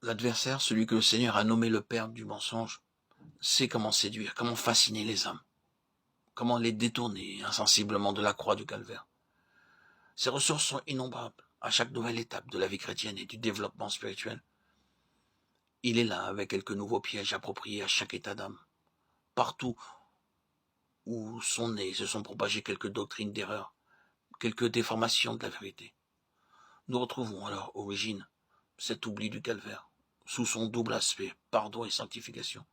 L'adversaire, celui que le Seigneur a nommé le père du mensonge, sait comment séduire, comment fasciner les âmes, comment les détourner insensiblement de la croix du calvaire. Ses ressources sont innombrables à chaque nouvelle étape de la vie chrétienne et du développement spirituel. Il est là avec quelques nouveaux pièges appropriés à chaque état d'âme. Partout où sont nées se sont propagées quelques doctrines d'erreur, quelques déformations de la vérité. Nous retrouvons à leur origine cet oubli du calvaire, sous son double aspect, pardon et sanctification,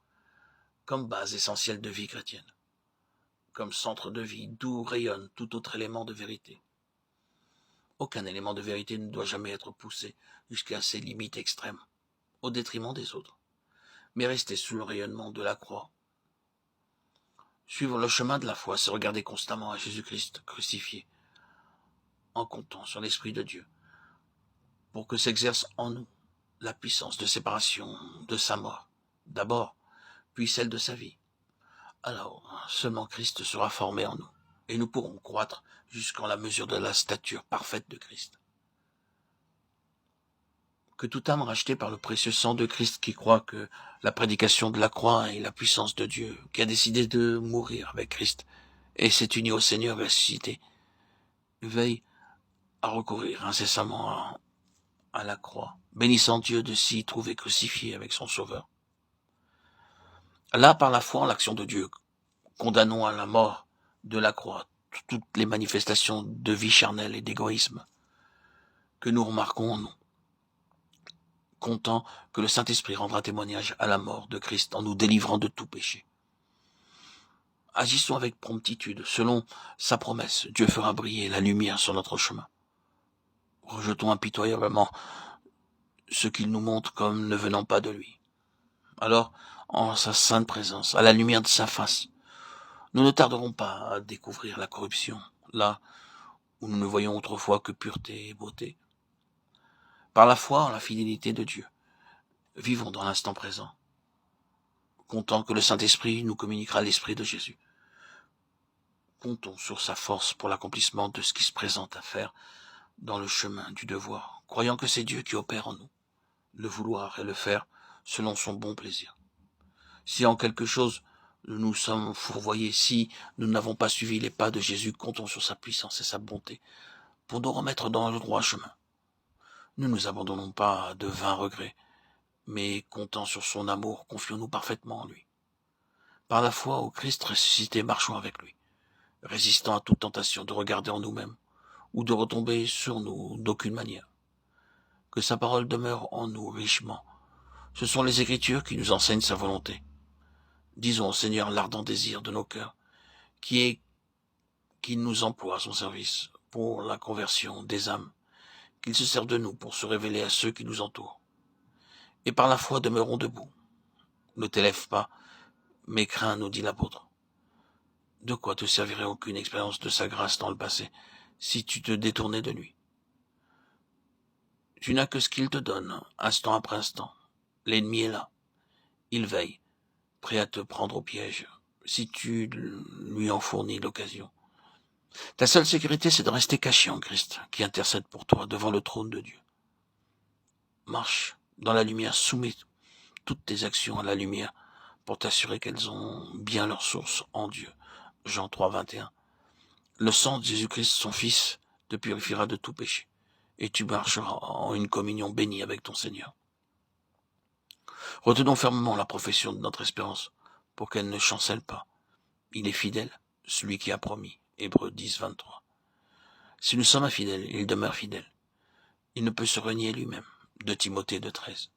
comme base essentielle de vie chrétienne, comme centre de vie d'où rayonne tout autre élément de vérité. Aucun élément de vérité ne doit jamais être poussé jusqu'à ses limites extrêmes, au détriment des autres, mais rester sous le rayonnement de la croix. Suivre le chemin de la foi, c'est regarder constamment à Jésus-Christ crucifié, en comptant sur l'Esprit de Dieu, pour que s'exerce en nous la puissance de séparation de sa mort, d'abord, puis celle de sa vie. Alors, seulement Christ sera formé en nous, et nous pourrons croître jusqu'en la mesure de la stature parfaite de Christ. Que toute âme rachetée par le précieux sang de Christ qui croit que la prédication de la croix est la puissance de Dieu, qui a décidé de mourir avec Christ et s'est uni au Seigneur ressuscité, veille à recourir incessamment à la croix, bénissant Dieu de s'y trouver crucifié avec son Sauveur. Là, par la foi en l'action de Dieu, condamnons à la mort de la croix toutes les manifestations de vie charnelle et d'égoïsme que nous remarquons en nous, comptant que le Saint-Esprit rendra témoignage à la mort de Christ en nous délivrant de tout péché. Agissons avec promptitude, selon sa promesse. Dieu fera briller la lumière sur notre chemin. Rejetons impitoyablement ce qu'il nous montre comme ne venant pas de lui. Alors, en sa sainte présence, à la lumière de sa face, nous ne tarderons pas à découvrir la corruption, là où nous ne voyons autrefois que pureté et beauté. Par la foi en la fidélité de Dieu, vivons dans l'instant présent, comptant que le Saint-Esprit nous communiquera l'Esprit de Jésus. Comptons sur sa force pour l'accomplissement de ce qui se présente à faire dans le chemin du devoir, croyant que c'est Dieu qui opère en nous, le vouloir et le faire selon son bon plaisir. Si en quelque chose nous nous sommes fourvoyés, si nous n'avons pas suivi les pas de Jésus, comptons sur sa puissance et sa bonté pour nous remettre dans le droit chemin. Ne nous abandonnons pas à de vains regrets, mais comptant sur son amour, confions-nous parfaitement en lui. Par la foi au Christ ressuscité, marchons avec lui, résistant à toute tentation de regarder en nous-mêmes ou de retomber sur nous d'aucune manière. Que sa parole demeure en nous richement. Ce sont les Écritures qui nous enseignent sa volonté. Disons au Seigneur l'ardent désir de nos cœurs, qu'il nous emploie à son service pour la conversion des âmes, qu'il se sert de nous pour se révéler à ceux qui nous entourent. Et par la foi demeurons debout. Ne t'élève pas, mais crains, nous dit l'apôtre. De quoi te servirait aucune expérience de sa grâce dans le passé, si tu te détournais de lui? Tu n'as que ce qu'il te donne, instant après instant. L'ennemi est là. Il veille, prêt à te prendre au piège, si tu lui en fournis l'occasion. Ta seule sécurité, c'est de rester caché en Christ, qui intercède pour toi devant le trône de Dieu. Marche dans la lumière, soumets toutes tes actions à la lumière pour t'assurer qu'elles ont bien leur source en Dieu. Jean 3, 21. Le sang de Jésus-Christ, son Fils, te purifiera de tout péché, et tu marcheras en une communion bénie avec ton Seigneur. Retenons fermement la profession de notre espérance, pour qu'elle ne chancelle pas. Il est fidèle, celui qui a promis. Hébreux 10, 23. Si nous sommes infidèles, il demeure fidèle. Il ne peut se renier lui-même. De Timothée 2, 13.